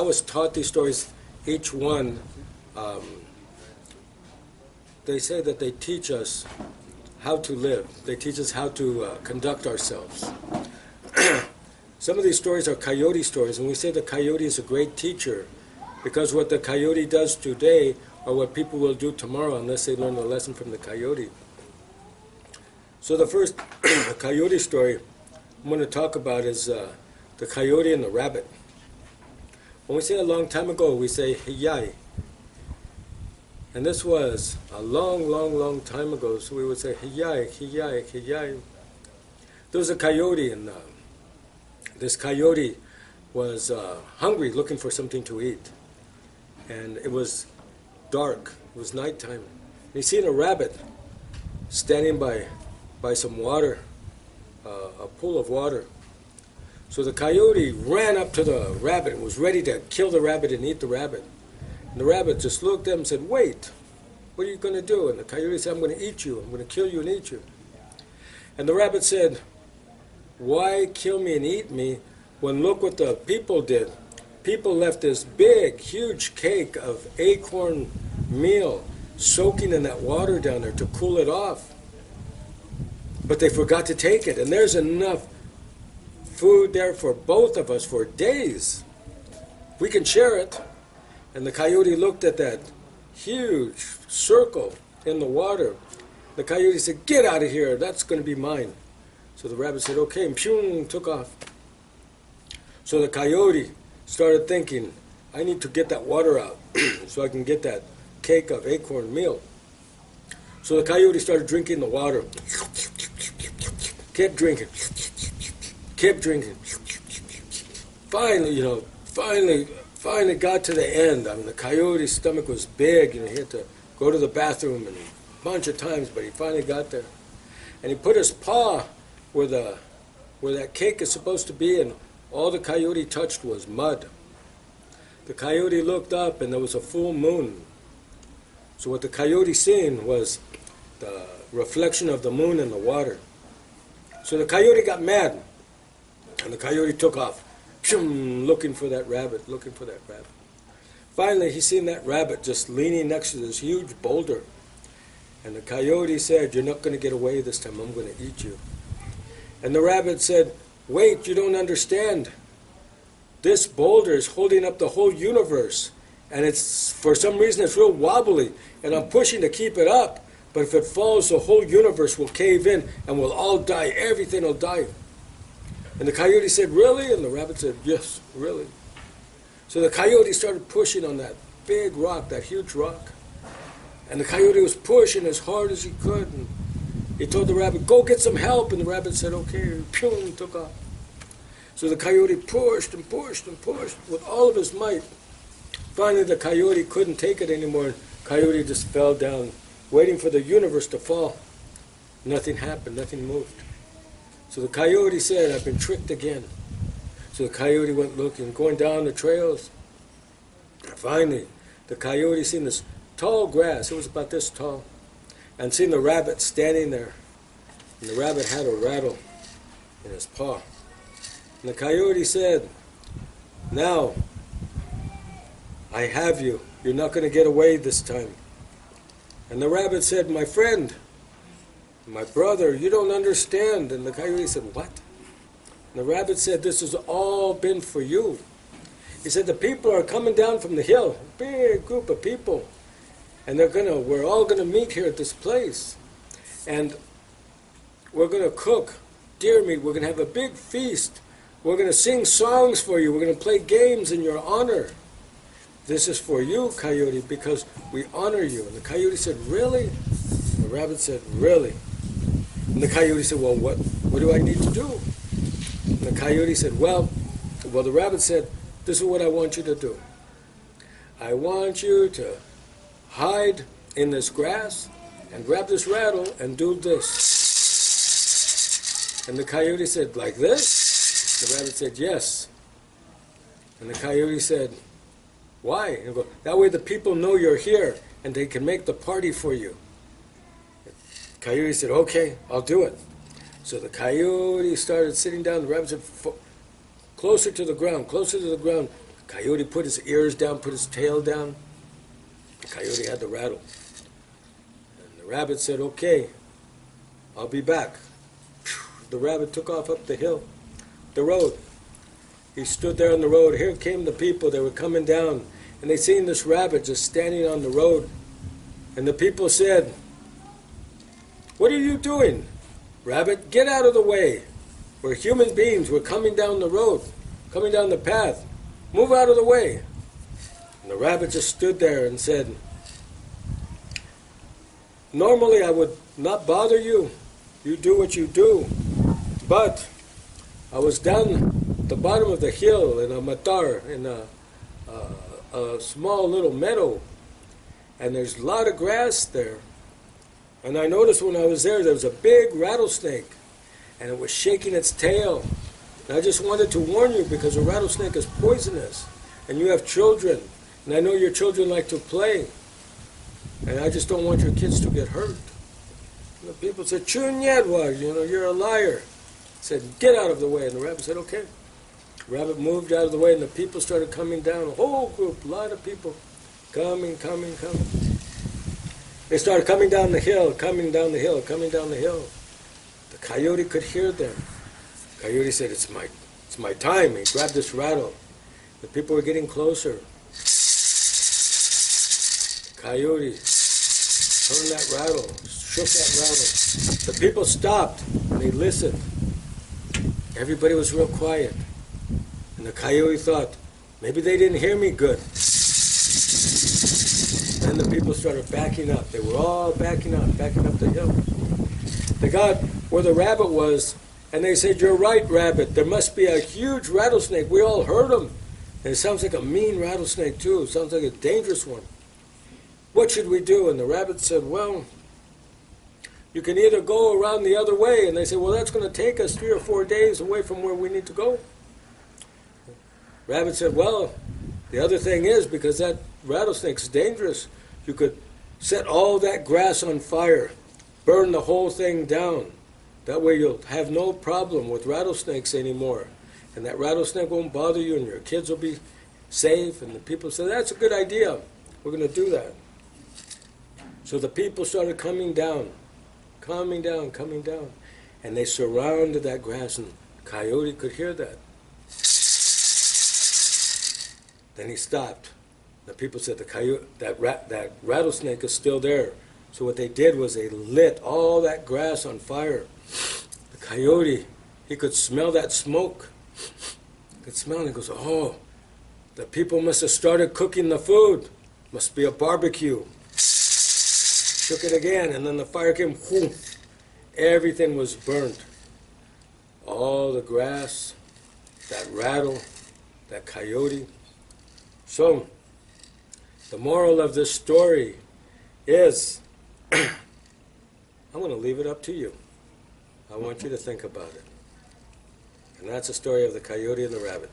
I was taught these stories, each one, they say that they teach us how to live. They teach us how to conduct ourselves. Some of these stories are coyote stories, and we say the coyote is a great teacher because what the coyote does today are what people will do tomorrow unless they learn a lesson from the coyote. So the first coyote story I'm going to talk about is the coyote and the rabbit. When we say a long time ago, we say hiyai. And this was a long, long, long time ago, so we would say hiyai, hiyai, hiyai. There was a coyote, and this coyote was hungry, looking for something to eat. And it was dark, it was nighttime. And he seen a rabbit standing by some water, a pool of water. So the coyote ran up to the rabbit and was ready to kill the rabbit and eat the rabbit. And the rabbit just looked at him and said, "Wait, what are you going to do?" And the coyote said, "I'm going to eat you. I'm going to kill you and eat you." And the rabbit said, "Why kill me and eat me when look what the people did? People left this big, huge cake of acorn meal soaking in that water down there to cool it off. But they forgot to take it, and there's enough food there for both of us for days. We can share it." And the coyote looked at that huge circle in the water. The coyote said, "Get out of here, that's going to be mine." So the rabbit said, "Okay," and phew, took off. So the coyote started thinking, "I need to get that water out so I can get that cake of acorn meal." So the coyote started drinking the water. Kept drinking. Kept drinking. Finally got to the end. I mean, the coyote's stomach was big, he had to go to the bathroom and a bunch of times, but he finally got there. And he put his paw where that cake is supposed to be, and all the coyote touched was mud. The coyote looked up, and there was a full moon. So what the coyote seen was the reflection of the moon in the water. So the coyote got mad, and the coyote took off, looking for that rabbit. Finally, he seen that rabbit just leaning next to this huge boulder. And the coyote said, "You're not going to get away this time. I'm going to eat you." And the rabbit said, "Wait, you don't understand. This boulder is holding up the whole universe. And it's, for some reason, it's real wobbly. And I'm pushing to keep it up. But if it falls, the whole universe will cave in and we'll all die. Everything will die." And the coyote said, "Really?" And the rabbit said, "Yes, really." So the coyote started pushing on that big rock, that huge rock. And the coyote was pushing as hard as he could. And he told the rabbit, "Go get some help." And the rabbit said, "Okay," and took off. So the coyote pushed and pushed and pushed with all of his might. Finally, the coyote couldn't take it anymore. And the coyote just fell down, waiting for the universe to fall. Nothing happened, nothing moved. So the coyote said, "I've been tricked again." So the coyote went looking, going down the trails. And finally, the coyote seen this tall grass, it was about this tall, and seen the rabbit standing there. And the rabbit had a rattle in his paw. And the coyote said, "Now, I have you. You're not going to get away this time." And the rabbit said, "My friend, my brother, you don't understand." And the coyote said, "What?" And the rabbit said, "This has all been for you." He said, "The people are coming down from the hill, a big group of people, and we're all going to meet here at this place. And we're going to cook deer meat. We're going to have a big feast. We're going to sing songs for you. We're going to play games in your honor. This is for you, coyote, because we honor you." And the coyote said, "Really?" And the rabbit said, "Really?" And the coyote said, "Well, what do I need to do?" And the coyote said, well, the rabbit said, "This is what I want you to do. I want you to hide in this grass and grab this rattle and do this." And the coyote said, "Like this?" The rabbit said, "Yes." And the coyote said, "Why?" And he goes, "That way the people know you're here and they can make the party for you." The coyote said, "Okay, I'll do it." So the coyote started sitting down. The rabbit said, "Closer to the ground, closer to the ground." The Coyote put his ears down, put his tail down. The coyote had the rattle. And the rabbit said, okay, I'll be back. The rabbit took off up the hill, the road. He stood there on the road. Here came the people. They were coming down, and they seen this rabbit just standing on the road. And the people said, what are you doing? Rabbit, get out of the way. We're human beings. We're coming down the road, coming down the path. Move out of the way. And the rabbit just stood there and said, normally I would not bother you. You do what you do. But I was down the bottom of the hill in a matar, in a small little meadow, and there's a lot of grass there. And I noticed when I was there was a big rattlesnake, and it was shaking its tail. And I just wanted to warn you because a rattlesnake is poisonous, and you have children, and I know your children like to play, and I just don't want your kids to get hurt. And the people said, Chunyadwa, you're a liar. I said, get out of the way. And the rabbit said, okay. The rabbit moved out of the way, and the people started coming down, a whole group, a lot of people, coming. They started coming down the hill, coming down the hill. The coyote could hear them. The coyote said, it's my time. He grabbed this rattle. The people were getting closer. The coyote turned that rattle, shook that rattle. The people stopped, and they listened. Everybody was real quiet. And the coyote thought, maybe they didn't hear me good. Then the people started backing up. They were all backing up the hill. They got where the rabbit was, and they said, you're right, rabbit. There must be a huge rattlesnake. We all heard him. And it sounds like a mean rattlesnake, too. It sounds like a dangerous one. What should we do? And the rabbit said, well, you can either go around the other way. And they said, well, that's going to take us 3 or 4 days away from where we need to go. Rabbit said, well, the other thing is, because that rattlesnake's dangerous, you could set all that grass on fire, burn the whole thing down. That way you'll have no problem with rattlesnakes anymore. And that rattlesnake won't bother you, and your kids will be safe. And the people said, that's a good idea. We're going to do that. So the people started coming down. And they surrounded that grass, and Coyote could hear that. Then he stopped. The people said that rattlesnake is still there. So what they did was they lit all that grass on fire. The coyote, he could smell that smoke. He could smell it. He goes, oh, the people must have started cooking the food. Must be a barbecue. Shook it again, and then the fire came. Whoo, everything was burnt. All the grass, that rattle, that coyote. So, the moral of this story is, I'm going to leave it up to you. I want you to think about it. And that's the story of the coyote and the rabbit.